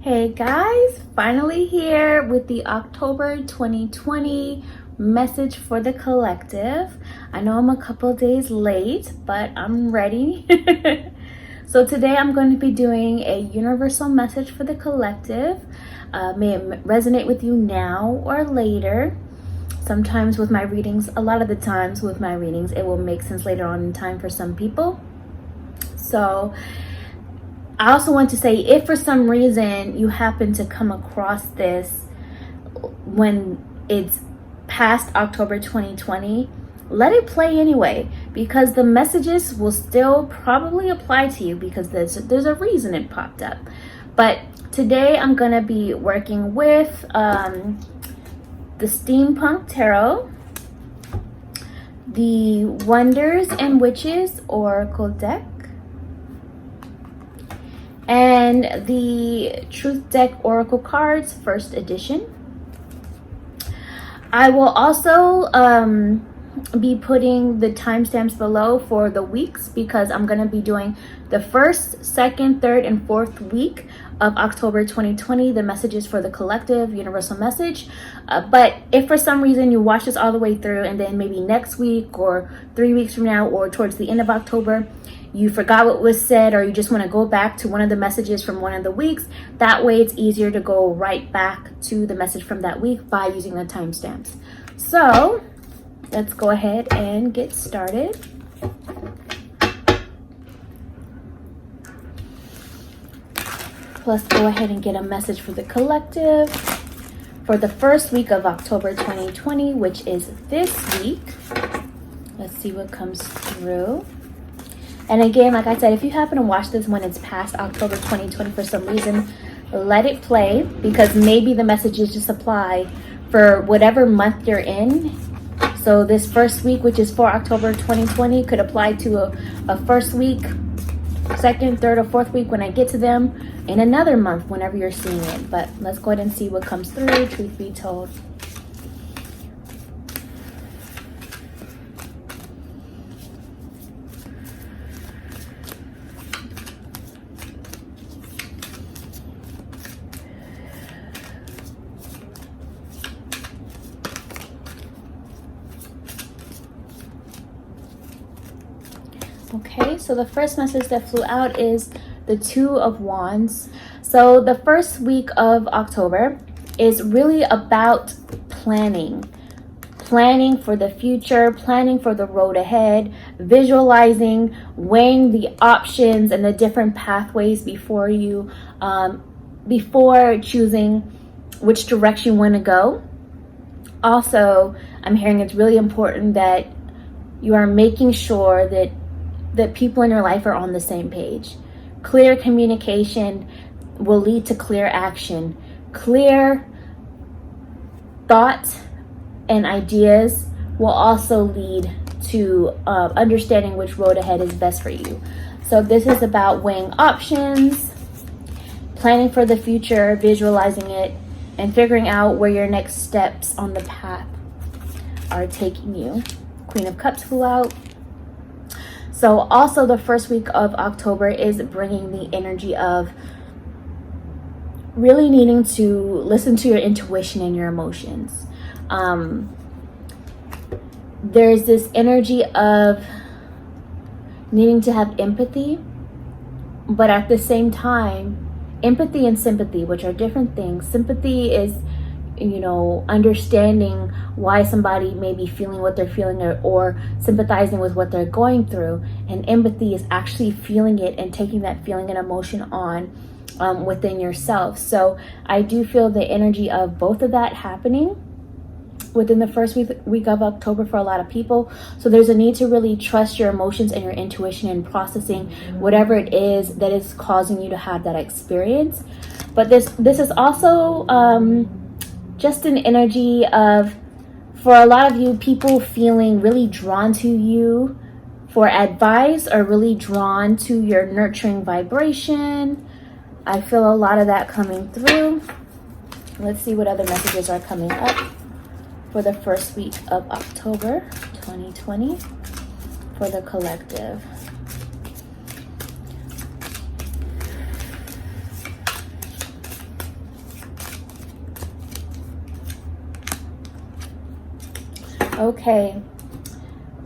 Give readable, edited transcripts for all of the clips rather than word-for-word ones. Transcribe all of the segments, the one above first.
Hey guys, finally here with the October 2020 message for the collective. I know I'm a couple days late, but I'm ready. So today I'm going to be doing a universal message for the collective. May it resonate with you now or later. Sometimes with my readings, a lot of the times with my readings, it will make sense later on in time for some people. So I also want to say, if for some reason you happen to come across this when it's past October 2020, let it play anyway, because the messages will still probably apply to you because there's a reason it popped up. But today I'm going to be working with the Steampunk Tarot, the Wonders and Witches Oracle deck, and the Truth Deck Oracle Cards, first edition. I will also be putting the timestamps below for the weeks, because I'm going to be doing the first, second, third, and fourth week of October 2020, the messages for the collective universal message. But if for some reason you watch this all the way through and then maybe next week or 3 weeks from now or towards the end of October, you forgot what was said, or you just want to go back to one of the messages from one of the weeks, that way it's easier to go right back to the message from that week by using the timestamps. So let's go ahead and get started. Let's go ahead and get a message for the collective for the first week of October 2020, which is this week. Let's see what comes through. And again, like I said, if you happen to watch this when it's past October 2020 for some reason, let it play, because maybe the messages just apply for whatever month you're in. So this first week, which is for October 2020, could apply to a first week, second, third, or fourth week when I get to them in another month, whenever you're seeing it. But let's go ahead and see what comes through, truth be told. Okay, so the first message that flew out is the Two of Wands. So the first week of October is really about planning for the future, planning for the road ahead, visualizing, weighing the options and the different pathways before you, before choosing which direction you want to go. Also, I'm hearing it's really important that you are making sure that people in your life are on the same page. Clear communication will lead to clear action. Clear thoughts and ideas will also lead to understanding which road ahead is best for you. So this is about weighing options, planning for the future, visualizing it, and figuring out where your next steps on the path are taking you. Queen of Cups flew out. So also the first week of October is bringing the energy of really needing to listen to your intuition and your emotions. There's this energy of needing to have empathy, but at the same time, empathy and sympathy, which are different things. Sympathy is, understanding why somebody may be feeling what they're feeling, or sympathizing with what they're going through. And empathy is actually feeling it and taking that feeling and emotion on within yourself. So I do feel the energy of both of that happening within the first week of October for a lot of people. So there's a need to really trust your emotions and your intuition in processing whatever it is that is causing you to have that experience. But this is also just an energy of, for a lot of you, people feeling really drawn to you for advice, or really drawn to your nurturing vibration. I feel a lot of that coming through. Let's see what other messages are coming up for the first week of October 2020 for the collective. Okay.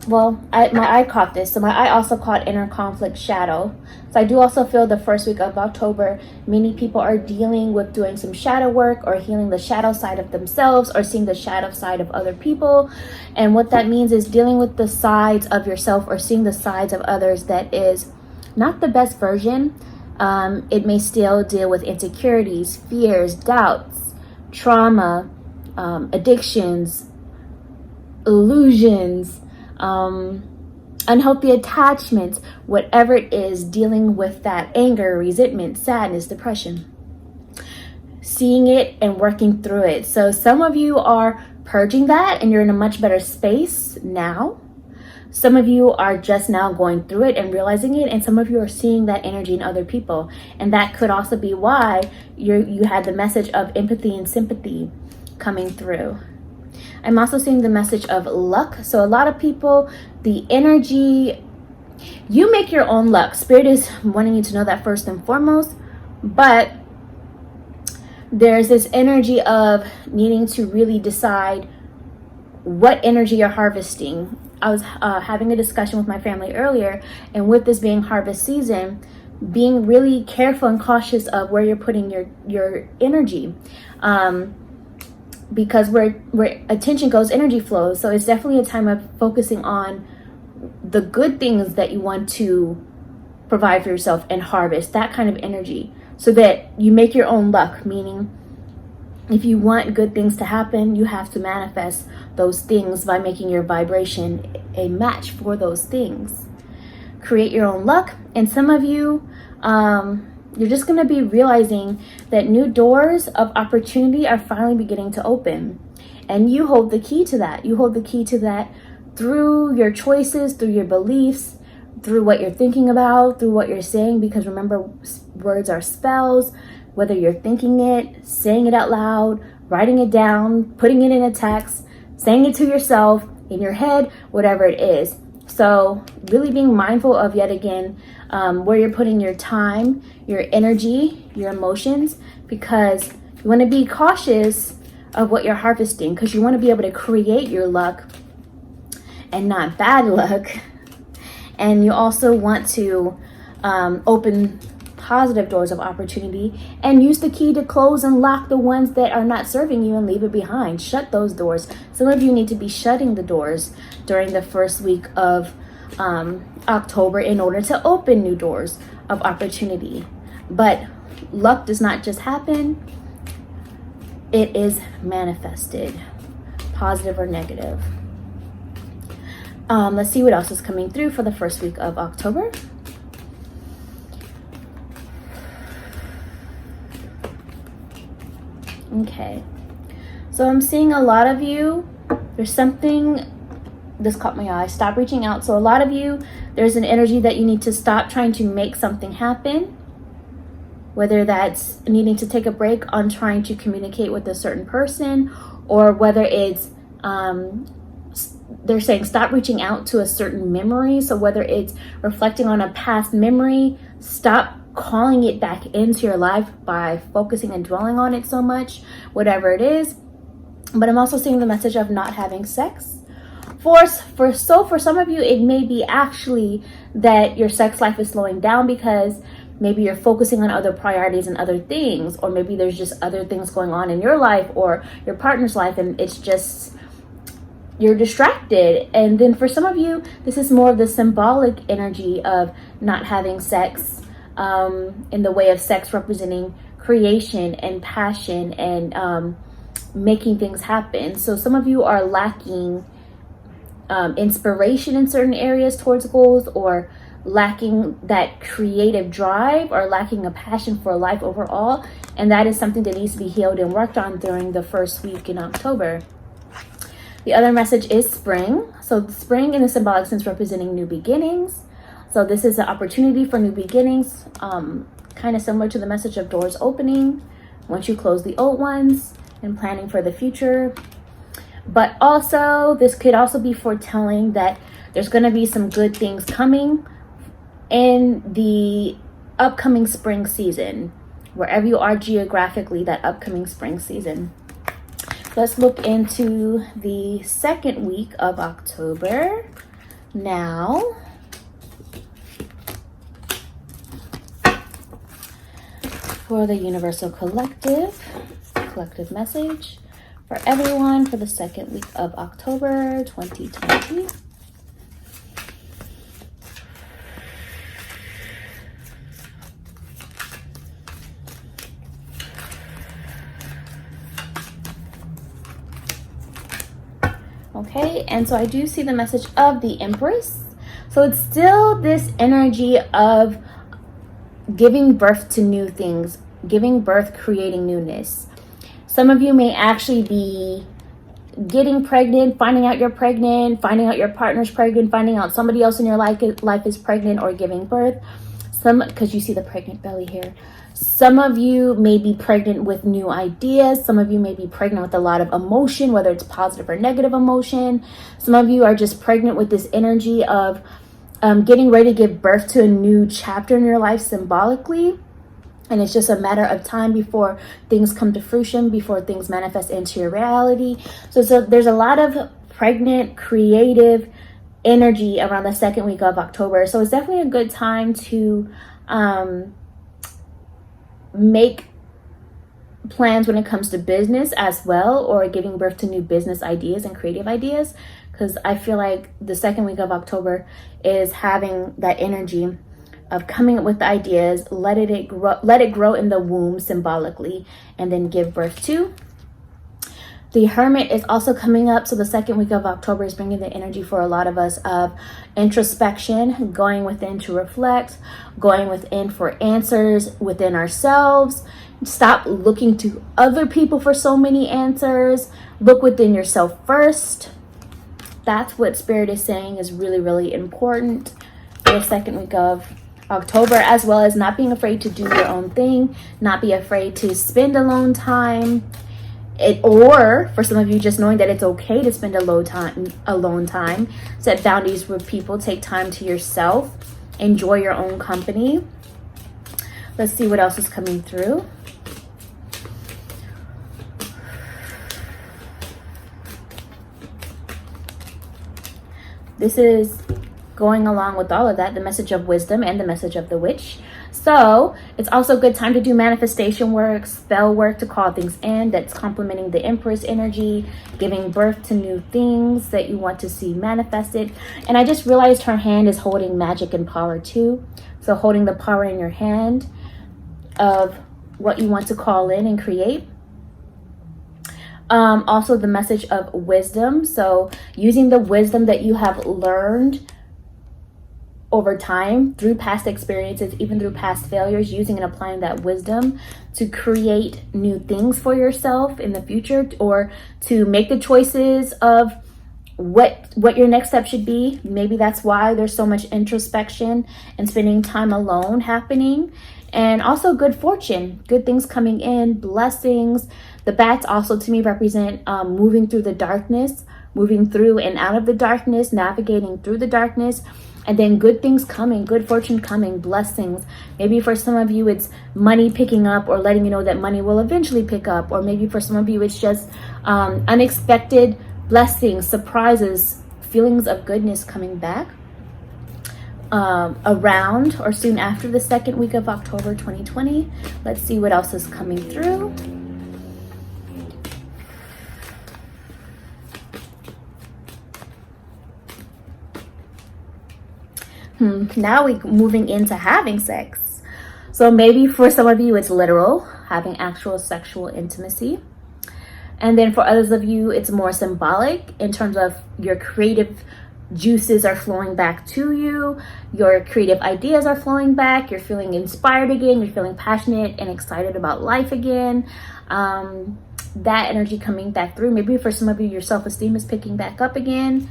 Well, my eye caught this. So my eye also caught inner conflict shadow. So I do also feel the first week of October, many people are dealing with doing some shadow work or healing the shadow side of themselves or seeing the shadow side of other people. And what that means is dealing with the sides of yourself or seeing the sides of others that is not the best version. It may still deal with insecurities, fears, doubts, trauma, addictions, illusions, unhealthy attachments, whatever it is, dealing with that anger, resentment, sadness, depression, seeing it and working through it. So some of you are purging that and you're in a much better space now. Some of you are just now going through it and realizing it, and some of you are seeing that energy in other people. And that could also be why you had the message of empathy and sympathy coming through. I'm also seeing the message of luck. So a lot of people, the energy, you make your own luck. Spirit is wanting you to know that first and foremost. But there's this energy of needing to really decide what energy you're harvesting. I was having a discussion with my family earlier, and with this being harvest season, being really careful and cautious of where you're putting your energy. Because where attention goes, energy flows. So it's definitely a time of focusing on the good things that you want to provide for yourself and harvest that kind of energy so that you make your own luck. Meaning, if you want good things to happen, you have to manifest those things by making your vibration a match for those things. Create your own luck. And some of you, you're just going to be realizing that new doors of opportunity are finally beginning to open. And you hold the key to that. You hold the key to that through your choices, through your beliefs, through what you're thinking about, through what you're saying. Because remember, words are spells. Whether you're thinking it, saying it out loud, writing it down, putting it in a text, saying it to yourself, in your head, whatever it is. So really being mindful of, yet again, where you're putting your time, your energy, your emotions, because you want to be cautious of what you're harvesting, because you want to be able to create your luck and not bad luck. And you also want to open positive doors of opportunity and use the key to close and lock the ones that are not serving you and leave it behind. Shut those doors. Some of you need to be shutting the doors during the first week of October in order to open new doors of opportunity. But luck does not just happen. It is manifested, positive or negative. Let's see what else is coming through for the first week of October. Okay, so I'm seeing a lot of you, there's something, this caught my eye, stop reaching out. So a lot of you, there's an energy that you need to stop trying to make something happen, whether that's needing to take a break on trying to communicate with a certain person, or whether it's, they're saying stop reaching out to a certain memory. So whether it's reflecting on a past memory, stop calling it back into your life by focusing and dwelling on it so much, whatever it is. But I'm also seeing the message of not having sex. For some of you, it may be actually that your sex life is slowing down because maybe you're focusing on other priorities and other things, or maybe there's just other things going on in your life or your partner's life, and it's just you're distracted. And then for some of you, this is more of the symbolic energy of not having sex, in the way of sex representing creation and passion and making things happen. So some of you are lacking inspiration in certain areas towards goals, or lacking that creative drive, or lacking a passion for life overall. And that is something that needs to be healed and worked on during the first week in October. The other message is spring. So spring in the symbolic sense representing new beginnings. So this is an opportunity for new beginnings, kind of similar to the message of doors opening once you close the old ones and planning for the future. But also, this could also be foretelling that there's going to be some good things coming in the upcoming spring season, wherever you are geographically, that upcoming spring season. Let's look into the second week of October now. For the Universal Collective message for everyone for the second week of October 2020. Okay, and so I do see the message of the Empress. So it's still this energy of giving birth to new things, giving birth, creating newness. Some of you may actually be getting pregnant, finding out you're pregnant, finding out your partner's pregnant, finding out somebody else in your life is pregnant or giving birth. Because you see the pregnant belly here. Some of you may be pregnant with new ideas. Some of you may be pregnant with a lot of emotion, whether it's positive or negative emotion. Some of you are just pregnant with this energy of getting ready to give birth to a new chapter in your life symbolically. And it's just a matter of time before things come to fruition, before things manifest into your reality. So there's a lot of pregnant, creative energy around the second week of October. So it's definitely a good time to make plans when it comes to business as well, or giving birth to new business ideas and creative ideas, because I feel like the second week of October is having that energy of coming up with the ideas, let it grow in the womb symbolically, and then give birth to. The Hermit is also coming up. So the second week of October is bringing the energy for a lot of us of introspection, going within to reflect, going within for answers within ourselves. Stop looking to other people for so many answers. Look within yourself first. That's what Spirit is saying is really, really important for the second week of October, as well as not being afraid to do your own thing, not be afraid to spend alone time. Or for some of you, just knowing that it's okay to spend alone time, set boundaries with people, take time to yourself, enjoy your own company. Let's see what else is coming through. This is going along with all of that, the message of wisdom and the message of the witch. So it's also a good time to do manifestation work, spell work to call things in. That's complementing the Empress energy, giving birth to new things that you want to see manifested. And I just realized her hand is holding magic and power too. So holding the power in your hand of what you want to call in and create. Also the message of wisdom. So using the wisdom that you have learned over time, through past experiences, even through past failures, using and applying that wisdom to create new things for yourself in the future, or to make the choices of what your next step should be. Maybe that's why there's so much introspection and spending time alone happening. And also good fortune, good things coming in, blessings. The bats also to me represent moving through the darkness, moving through and out of the darkness, navigating through the darkness. And then good things coming, good fortune coming, blessings. Maybe for some of you, it's money picking up, or letting you know that money will eventually pick up. Or maybe for some of you, it's just unexpected blessings, surprises, feelings of goodness coming back around or soon after the second week of October 2020. Let's see what else is coming through. Now we're moving into having sex. So maybe for some of you, it's literal, having actual sexual intimacy. And then for others of you, it's more symbolic in terms of your creative juices are flowing back to you. Your creative ideas are flowing back. You're feeling inspired again. You're feeling passionate and excited about life again. That energy coming back through. Maybe for some of you, your self-esteem is picking back up again.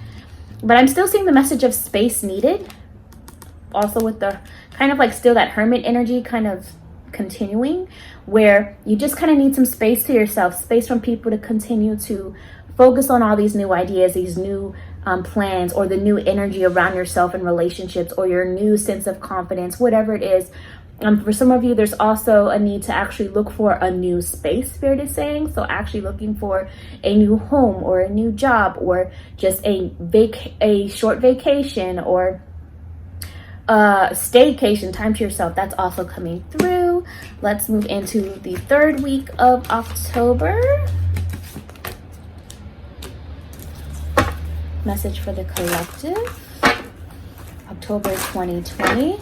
But I'm still seeing the message of space needed. Also with the kind of like still that hermit energy kind of continuing, where you just kind of need some space to yourself, space from people to continue to focus on all these new ideas, these new plans, or the new energy around yourself in relationships, or your new sense of confidence, whatever it is For some of you, there's also a need to actually look for a new space, Spirit is saying. So actually looking for a new home or a new job, or just a short vacation, or staycation, time to yourself. That's also coming through. Let's move into the third week of October. Message for the collective, October 2020.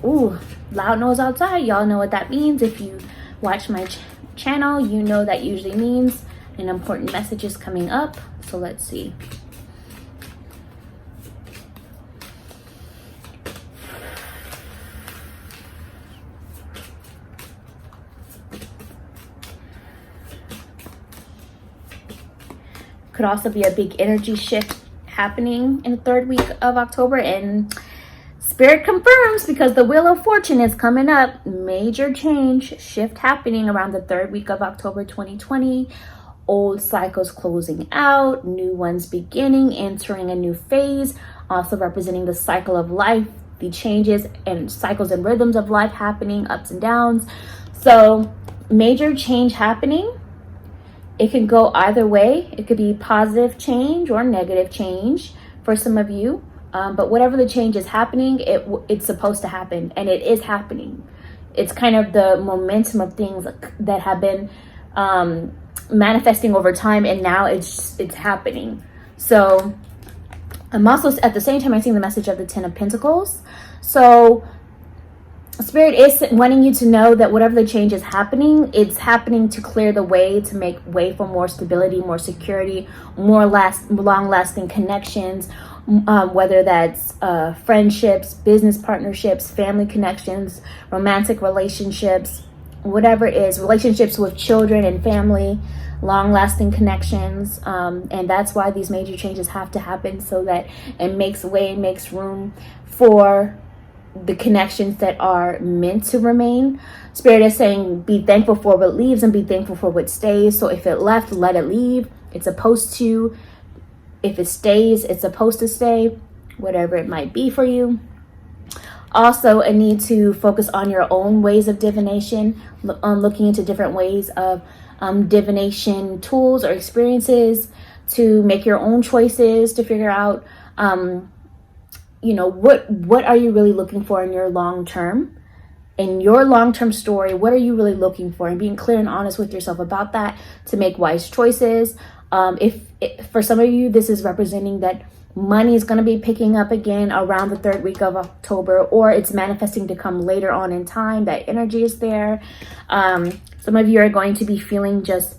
Ooh, loud noise outside. Y'all know what that means. If you watch my channel, you know that usually means an important message is coming up. So let's see. Could also be a big energy shift happening in the third week of October, and Spirit confirms, because the Wheel of Fortune is coming up. Major change, shift happening around the third week of October 2020. Old cycles closing out, new ones beginning, entering a new phase, also representing the cycle of life, the changes and cycles and rhythms of life happening, ups and downs. So major change happening. It can go either way. It could be positive change or negative change for some of you. But whatever the change is happening, it's supposed to happen, and it is happening. It's kind of the momentum of things that have been manifesting over time, and now it's happening. So I'm also, at the same time, I'm seeing the message of the Ten of Pentacles. So Spirit is wanting you to know that whatever the change is happening, it's happening to clear the way, to make way for more stability, more security, more long-lasting connections, whether that's friendships, business partnerships, family connections, romantic relationships, whatever it is, relationships with children and family, long-lasting connections. And that's why these major changes have to happen, so that it makes way, makes room for the connections that are meant to remain. Spirit is saying be thankful for what leaves and be thankful for what stays. So if it left, let it leave. It's supposed to. If it stays, it's supposed to stay, whatever it might be for you. Also, a need to focus on your own ways of divination, looking into different ways of divination tools or experiences, to make your own choices, to figure out what are you really looking for in your long-term story. What are you really looking for, and being clear and honest with yourself about that to make wise choices. For some of you, this is representing that money is going to be picking up again around the third week of October, or it's manifesting to come later on in time. That energy is there. Some of you are going to be feeling just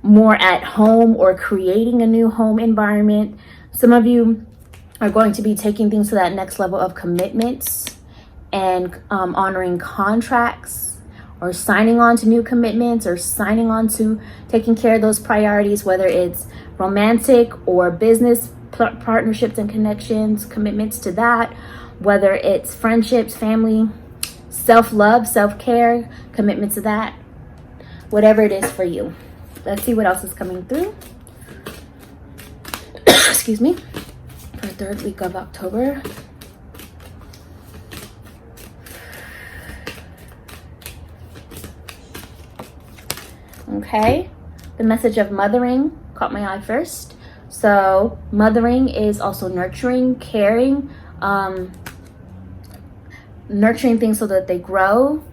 more at home, or creating a new home environment. Some of you are going to be taking things to that next level of commitments and honoring contracts, or signing on to new commitments, or signing on to taking care of those priorities, whether it's romantic or business partnerships and connections, commitments to that, whether it's friendships, family, self-love, self-care, commitment to that, whatever it is for you. Let's see what else is coming through. Excuse me. For the third week of October. Okay, the message of mothering caught my eye first. So mothering is also nurturing, caring, nurturing things so that they grow,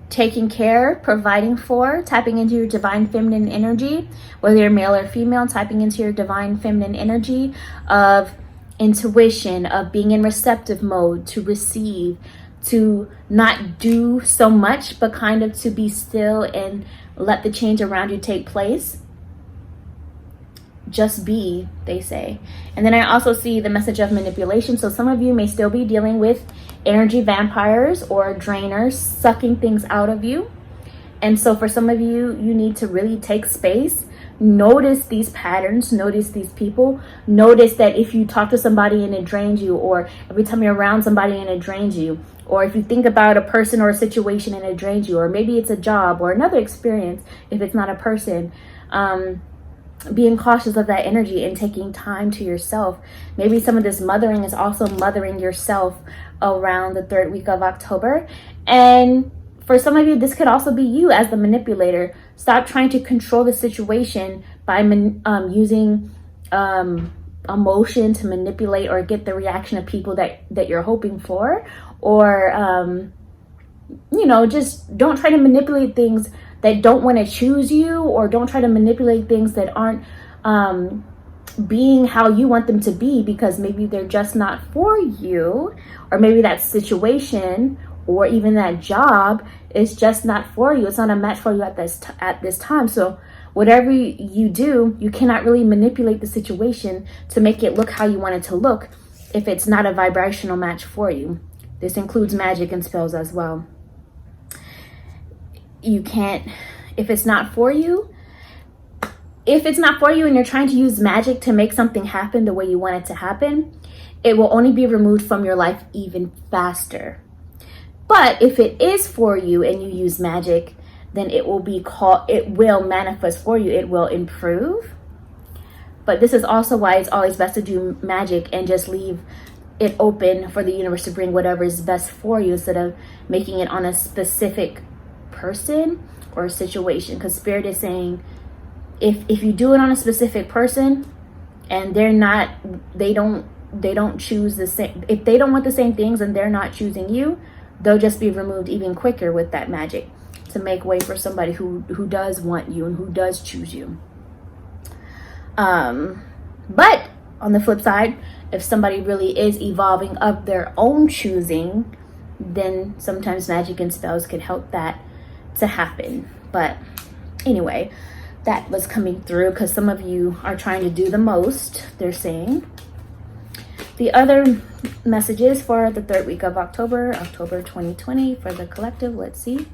taking care, providing for, tapping into your divine feminine energy, whether you're male or female, tapping into your divine feminine energy of intuition, of being in receptive mode, to receive, to not do so much, but kind of to be still and let the change around you take place. Just be, they say. And then I also see the message of manipulation. So some of you may still be dealing with energy vampires or drainers sucking things out of you. And so for some of you, you need to really take space. Notice these patterns, notice these people. Notice that if you talk to somebody and it drains you, or every time you're around somebody and it drains you, or if you think about a person or a situation and it drains you, or maybe it's a job or another experience if it's not a person. being cautious of that energy and taking time to yourself. Maybe some of this mothering is also mothering yourself around the 3rd week of October. And for some of you, this could also be you as the manipulator. Stop trying to control the situation by using emotion to manipulate or get the reaction of people that you're hoping for. Or, just don't try to manipulate things that don't want to choose you, or don't try to manipulate things that aren't being how you want them to be, because maybe they're just not for you, or maybe that situation or even that job is just not for you. It's not a match for you at this time. So whatever you do, you cannot really manipulate the situation to make it look how you want it to look if it's not a vibrational match for you. This includes magic and spells as well. You can't, if it's not for you and you're trying to use magic to make something happen the way you want it to happen, it will only be removed from your life even faster. But if it is for you and you use magic, then it will manifest for you. It will improve. But this is also why it's always best to do magic and just leave it open for the universe to bring whatever is best for you, instead of making it on a specific person or a situation. Because Spirit is saying, if you do it on a specific person and they don't choose the same, if they don't want the same things and they're not choosing you, they'll just be removed even quicker with that magic to make way for somebody who does want you and who does choose you. But on the flip side, if somebody really is evolving of their own choosing, then sometimes magic and spells can help that to happen. But anyway, that was coming through because some of you are trying to do the most, they're saying. The other messages for the 3rd week of October 2020 for the collective, let's see.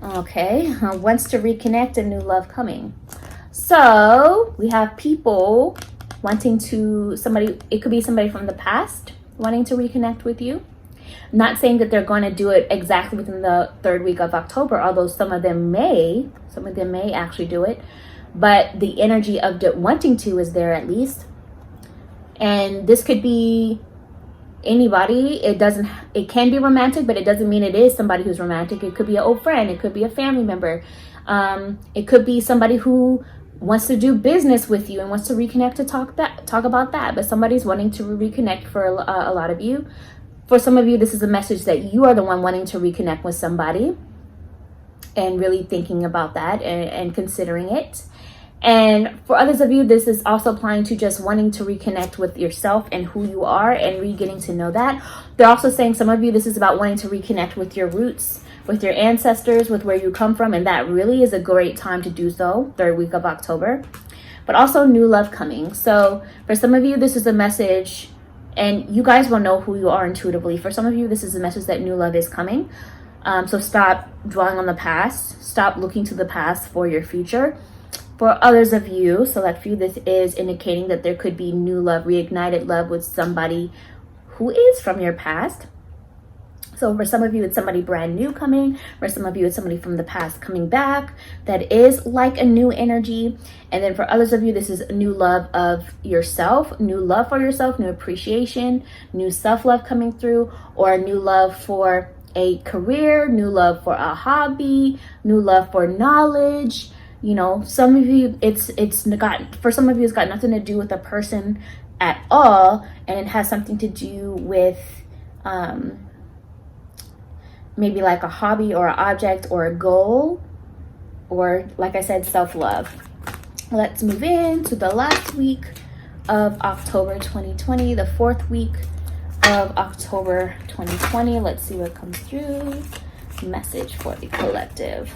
Okay, wants to reconnect and new love coming. So we have people wanting to, it could be somebody from the past wanting to reconnect with you. Not saying that they're going to do it exactly within the 3rd week of October, although some of them may actually do it, but the energy of wanting to is there at least. And this could be anybody. It can be romantic, but it doesn't mean it is somebody who's romantic. It could be an old friend, it could be a family member, it could be somebody who wants to do business with you and wants to reconnect to talk about that. But somebody's wanting to reconnect for a lot of you. For some of you, this is a message that you are the one wanting to reconnect with somebody and really thinking about that and considering it. And for others of you, this is also applying to just wanting to reconnect with yourself and who you are and getting to know that. They're also saying some of you, this is about wanting to reconnect with your roots, with your ancestors, with where you come from. And that really is a great time to do so, 3rd week of October. But also new love coming. So for some of you, this is a message, and you guys will know who you are intuitively. For some of you, this is a message that new love is coming. So stop dwelling on the past. Stop looking to the past for your future. For others of you, select few, this is indicating that there could be new love, reignited love with somebody who is from your past. So for some of you, it's somebody brand new coming. For some of you, it's somebody from the past coming back. That is like a new energy. And then for others of you, this is a new love of yourself, new love for yourself, new appreciation, new self-love coming through, or a new love for a career, new love for a hobby, new love for knowledge. You know, some of you, for some of you, it's got nothing to do with a person at all. And it has something to do with, maybe like a hobby or an object or a goal, or like I said, self-love. Let's move into the last week of October 2020, the 4th week of October 2020. Let's see what comes through. Message for the collective.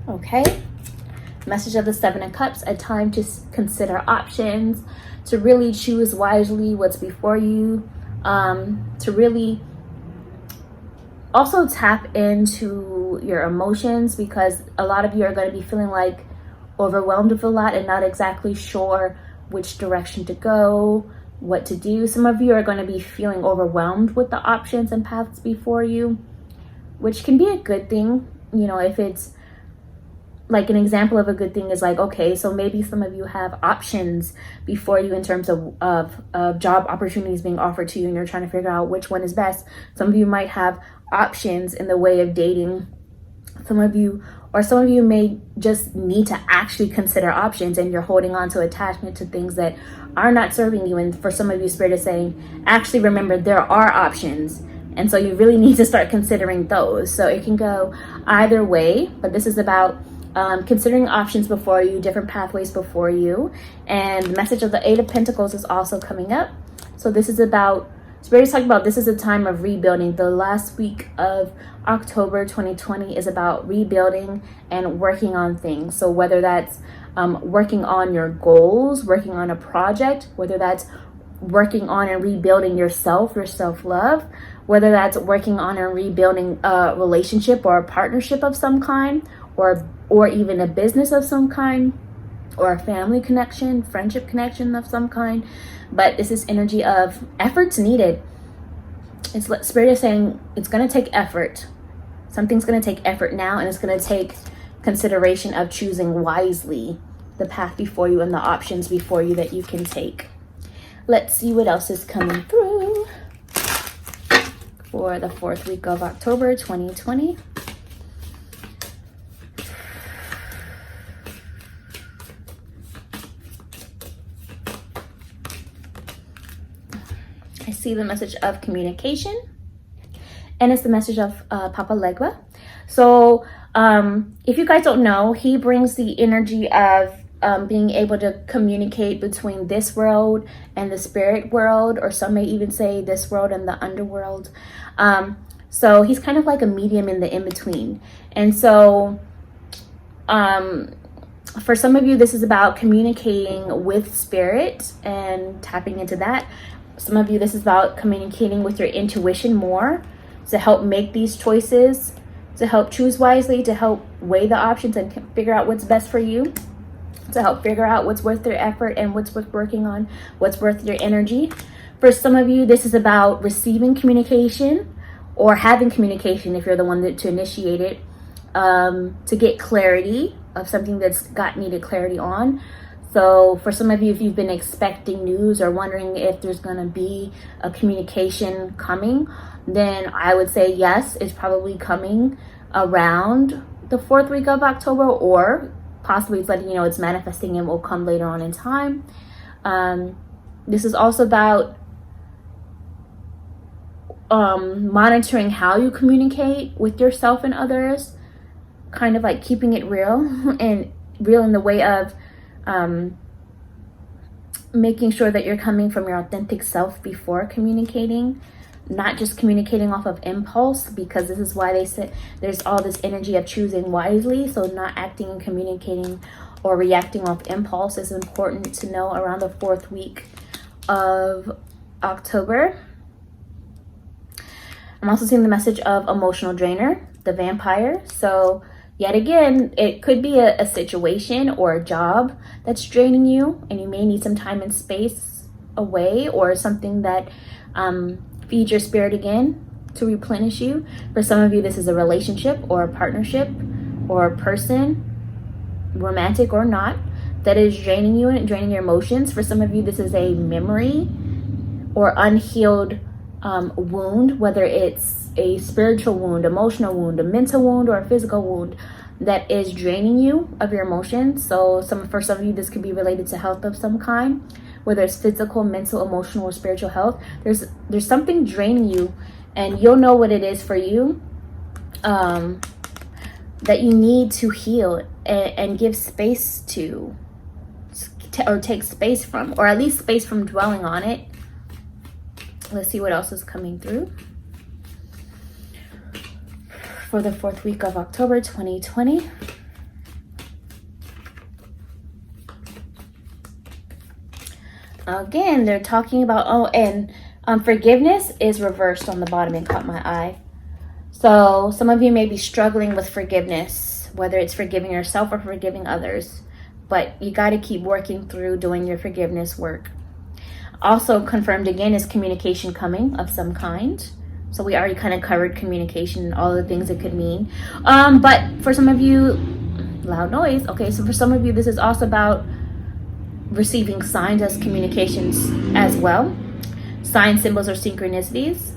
Okay, message of the 7 of Cups, a time to consider options, to really choose wisely what's before you. to really also tap into your emotions, because a lot of you are going to be feeling like overwhelmed with a lot and not exactly sure which direction to go, what to do. Some of you are going to be feeling overwhelmed with the options and paths before you, which can be a good thing. You know, if it's like, an example of a good thing is like, okay, so maybe some of you have options before you in terms of job opportunities being offered to you, and you're trying to figure out which one is best. Some of you might have options in the way of dating. Some of you may just need to actually consider options, and you're holding on to attachment to things that are not serving you. And for some of you, Spirit is saying, actually remember there are options. And so you really need to start considering those. So it can go either way, but this is about considering options before you, different pathways before you. And the message of the Eight of Pentacles is also coming up. So this is about, Spirit is talking about, this is a time of rebuilding. The last week of October 2020 is about rebuilding and working on things. So whether that's working on your goals, working on a project, whether that's working on and rebuilding yourself, your self-love, whether that's working on and rebuilding a relationship or a partnership of some kind, or even a business of some kind, or a family connection, friendship connection of some kind. But this is energy of efforts needed. It's Spirit is saying it's going to take effort. Something's going to take effort now, and it's going to take consideration of choosing wisely the path before you and the options before you that you can take. Let's see what else is coming through for the 4th week of October 2020. I see the message of communication, and it's the message of Papa Legba. So if you guys don't know, he brings the energy of being able to communicate between this world and the spirit world, or some may even say this world and the underworld. So he's kind of like a medium in the in-between. And so for some of you, this is about communicating with spirit and tapping into that. Some of you, this is about communicating with your intuition more to help make these choices, to help choose wisely, to help weigh the options and figure out what's best for you, to help figure out what's worth your effort and what's worth working on, what's worth your energy. For some of you, this is about receiving communication or having communication if you're the one to initiate it, to get clarity of something that's got needed clarity on. So for some of you, if you've been expecting news or wondering if there's going to be a communication coming, then I would say yes, it's probably coming around the 4th week of October, or possibly it's letting you know it's manifesting and will come later on in time. This is also about monitoring how you communicate with yourself and others, kind of like keeping it real, and real in the way of making sure that you're coming from your authentic self before communicating, not just communicating off of impulse, because this is why they said there's all this energy of choosing wisely. So not acting and communicating or reacting off impulse is important to know around the 4th week of October. I'm also seeing the message of emotional drainer, the vampire. So yet again, it could be a situation or a job that's draining you, and you may need some time and space away, or something that feeds your spirit again to replenish you. For some of you, this is a relationship or a partnership or a person, romantic or not, that is draining you and draining your emotions. For some of you, this is a memory or unhealed wound, whether it's a spiritual wound, emotional wound, a mental wound, or a physical wound that is draining you of your emotions. So for some of you, this could be related to health of some kind, whether it's physical, mental, emotional, or spiritual health. There's something draining you, and you'll know what it is for you, that you need to heal and give space to, or take space from, or at least space from dwelling on it. Let's see what else is coming through for the 4th week of October 2020. Again, they're talking about, Forgiveness is reversed on the bottom and caught my eye. So some of you may be struggling with forgiveness, whether it's forgiving yourself or forgiving others. But you got to keep working through doing your forgiveness work. Also confirmed again is communication coming of some kind. So we already kind of covered communication and all the things it could mean. But for some of you, loud noise. Okay, so for some of you, this is also about receiving signs as communications as well. Signs, symbols, or synchronicities.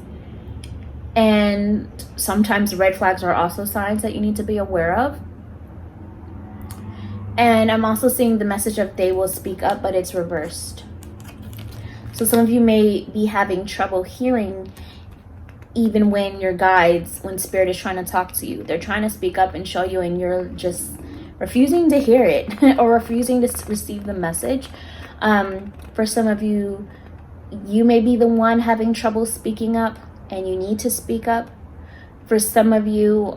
And sometimes red flags are also signs that you need to be aware of. And I'm also seeing the message of they will speak up, but it's reversed. So some of you may be having trouble hearing even when your guides, when spirit is trying to talk to you. They're trying to speak up and show you, and you're just refusing to hear it or refusing to receive the message. For some of you, you may be the one having trouble speaking up and you need to speak up. For some of you,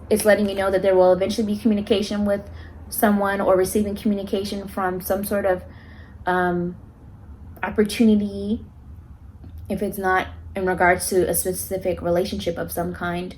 it's letting you know that there will eventually be communication with someone or receiving communication from some sort of opportunity, if it's not in regards to a specific relationship of some kind,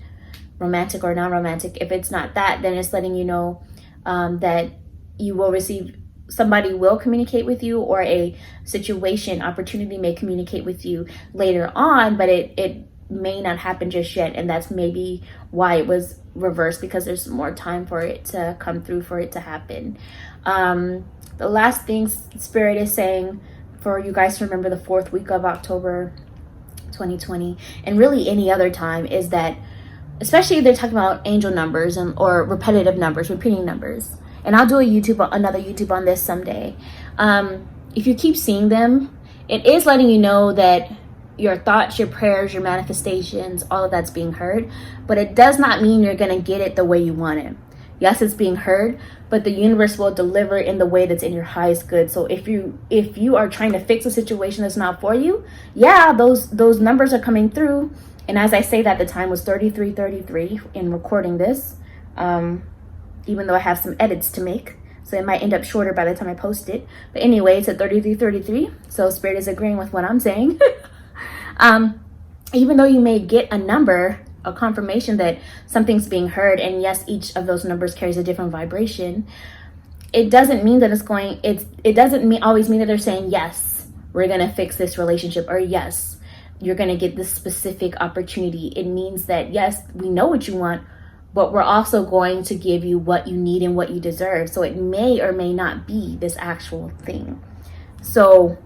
romantic or non-romantic. If it's not that, then it's letting you know that you will receive, somebody will communicate with you, or a situation, opportunity may communicate with you later on, but it may not happen just yet. And that's maybe why it was reversed, because there's more time for it to come through, for it to happen. The last thing Spirit is saying for you guys to remember the 4th week of October 2020, and really any other time, is that, especially if they're talking about angel numbers or repetitive numbers, repeating numbers. And I'll do another YouTube on this someday. If you keep seeing them, it is letting you know that your thoughts, your prayers, your manifestations, all of that's being heard. But it does not mean you're going to get it the way you want it. Yes, it's being heard, but the universe will deliver in the way that's in your highest good. So if you are trying to fix a situation that's not for you, yeah, those numbers are coming through. And as I say that, the time was 33:33 in recording this, even though I have some edits to make. So it might end up shorter by the time I post it. But anyway, it's at 33:33. So Spirit is agreeing with what I'm saying. Even though you may get a number, a confirmation that something's being heard, and yes, each of those numbers carries a different vibration, it doesn't mean that it doesn't always mean that they're saying, yes, we're going to fix this relationship, or yes, you're going to get this specific opportunity. It means that, yes, we know what you want, but we're also going to give you what you need and what you deserve. So it may or may not be this actual thing. So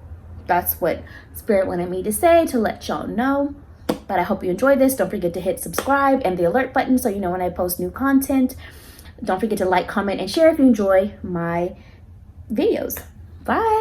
that's what Spirit wanted me to say, to let y'all know. But I hope you enjoyed this. Don't forget to hit subscribe and the alert button so you know when I post new content. Don't forget to like, comment, and share if you enjoy my videos. Bye.